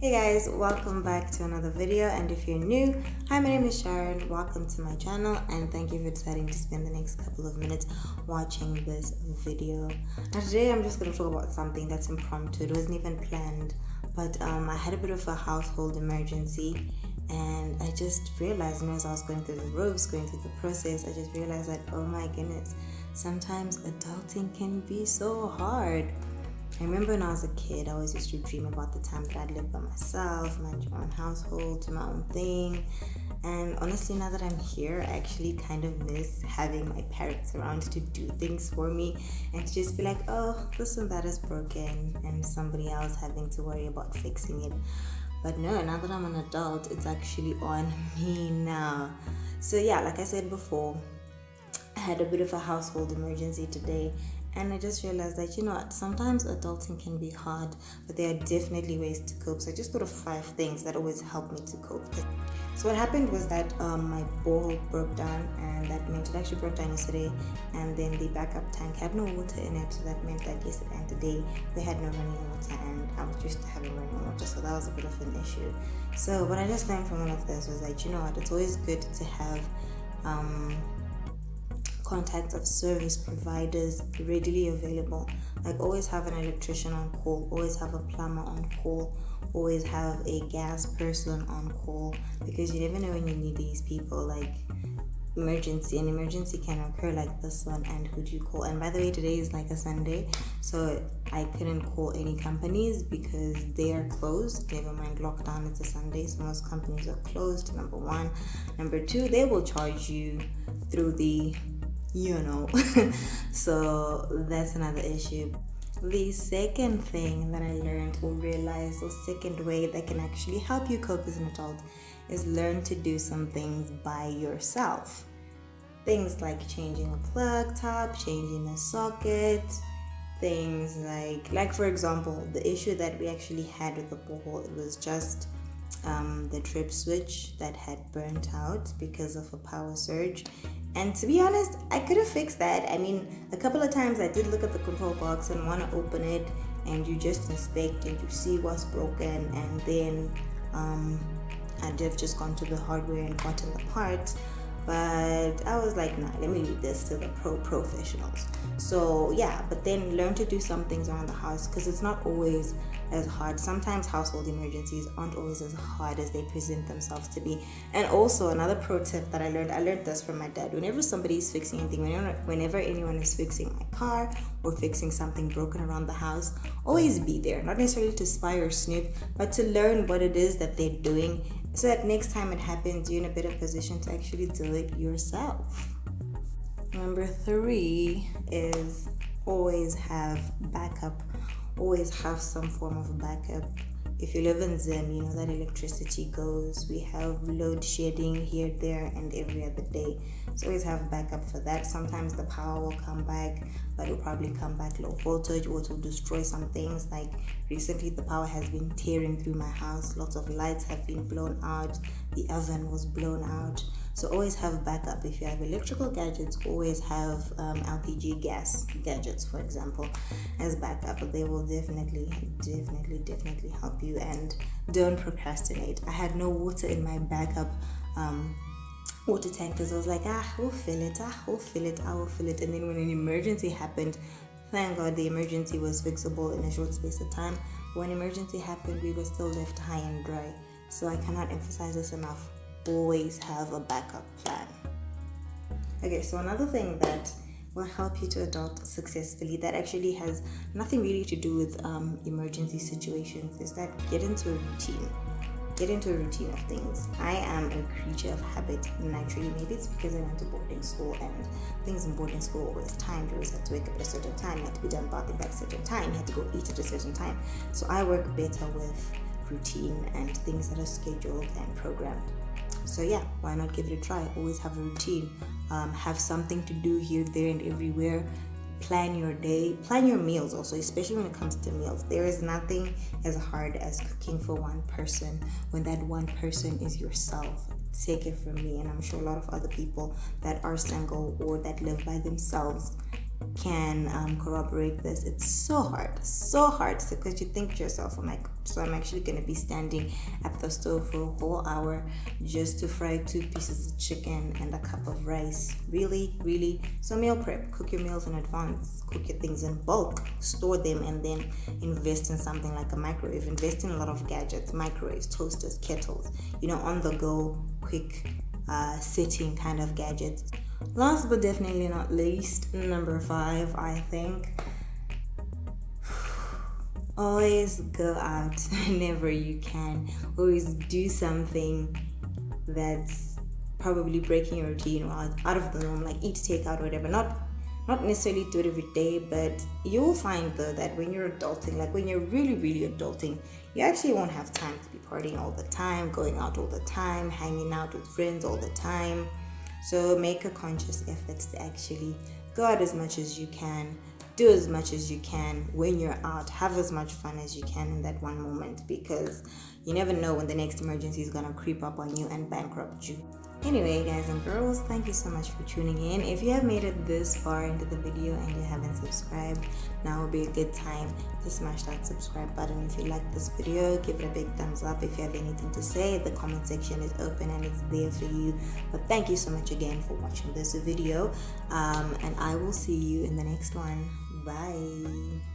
Hey guys, welcome back to another video, and if you're new, hi, my name is Sharon. Welcome to my channel and thank you for deciding to spend the next couple of minutes watching this video. Now today I'm just going to talk about something that's impromptu. It wasn't even planned, but I had a bit of a household emergency, and I just realized, as I was going through the ropes, going through the process, I just realized that, oh my goodness, sometimes adulting can be so hard. I remember when I was a kid, I always used to dream about the time that I'd live by myself, manage my own household, do my own thing. And honestly, now that I'm here, I actually kind of miss having my parents around to do things for me and to just be like, oh, this and that is broken, and somebody else having to worry about fixing it. But no, now that I'm an adult, it's actually on me now. So yeah, like I said before, I had a bit of a household emergency today, and I just realized that, what, sometimes adulting can be hard, but there are definitely ways to cope. So I just thought of 5 things that always help me to cope. So what happened was that my bowl broke down, and that meant it actually broke down yesterday, and then the backup tank had no water in it, so that meant that yesterday and today we had no running water, and I was used to having running water, so that was a bit of an issue. So what I just learned from all of this was that, what, it's always good to have contacts of service providers readily available. Like, always have an electrician on call, always have a plumber on call, always have a gas person on call, because you never know when you need these people. Like, an emergency can occur like this one, and who do you call? And by the way, today is like a Sunday, so I couldn't call any companies because they are closed. Never mind lockdown, it's a Sunday, so most companies are closed, number one. Number two, they will charge you through the so that's another issue. The second thing that I learned or realized, or second way that can actually help you cope as an adult, is learn to do some things by yourself. Things like changing a plug top, changing a socket, things like for example, the issue that we actually had with the borehole, it was just the trip switch that had burnt out because of a power surge. And to be honest, I could have fixed that. I mean, a couple of times I did look at the control box and want to open it, and you just inspect and you see what's broken, and then I'd have just gone to the hardware and gotten the parts. But I was like, nah, let me leave this to the professionals. So yeah, but then learn to do some things around the house, because it's not always as hard. Sometimes household emergencies aren't always as hard as they present themselves to be. And also, another pro tip that I learned this from my dad. Whenever somebody's fixing anything, whenever anyone is fixing my car or fixing something broken around the house, always be there. Not necessarily to spy or snoop, but to learn what it is that they're doing, so that next time it happens, you're in a better position to actually do it yourself. Number 3 is always have backup. Always have some form of backup. If you live in Zim, you know that electricity goes. We have load shedding here, there, and every other day. So always have backup for that. Sometimes the power will come back, but it will probably come back low voltage, or it will destroy some things. Like recently, the power has been tearing through my house. Lots of lights have been blown out. The oven was blown out. So always have backup. If you have electrical gadgets, always have LPG gas gadgets, for example, as backup. They will definitely help you. And don't procrastinate. I had no water in my backup water tank, because I was like, we'll fill it. And then when an emergency happened, thank God the emergency was fixable in a short space of time. When emergency happened, we were still left high and dry. So I cannot emphasize this enough. Always have a backup plan. Okay, so another thing that will help you to adult successfully, that actually has nothing really to do with emergency situations, is that get into a routine. Get into a routine of things. I am a creature of habit naturally. Maybe it's because I went to boarding school, and things in boarding school always timed. You always had to wake up at a certain time, you had to be done bathing by a certain time, you had to go eat at a certain time. So I work better with routine and things that are scheduled and programmed. So yeah, why not give it a try? Always have a routine. Have something to do here, there, and everywhere. Plan your day, plan your meals also, especially when it comes to meals. There is nothing as hard as cooking for one person when that one person is yourself. Take it from me, and I'm sure a lot of other people that are single or that live by themselves can corroborate this. It's so hard because you think to yourself, oh my god, so I'm actually going to be standing at the stove for a whole hour just to fry 2 pieces of chicken and a cup of rice. Really? So meal prep, cook your meals in advance, cook your things in bulk, store them, and then invest in something like a microwave. Invest in a lot of gadgets, microwaves, toasters, kettles, on the go, quick setting kind of gadgets. Last but definitely not least, number 5, I think, always go out whenever you can. Always do something that's probably breaking your routine or out of the norm, like eat takeout or whatever. Not necessarily do it every day, but you'll find though that when you're adulting, like when you're really adulting, you actually won't have time to be partying all the time, going out all the time, hanging out with friends all the time. So make a conscious effort to actually go out as much as you can, do as much as you can when you're out, have as much fun as you can in that one moment, because you never know when the next emergency is going to creep up on you and bankrupt you. Anyway, guys and girls, thank you so much for tuning in. If you have made it this far into the video and you haven't subscribed, now would be a good time to smash that subscribe button. If you like this video, give it a big thumbs up. If you have anything to say, the comment section is open and it's there for you. But thank you so much again for watching this video, and I will see you in the next one. Bye.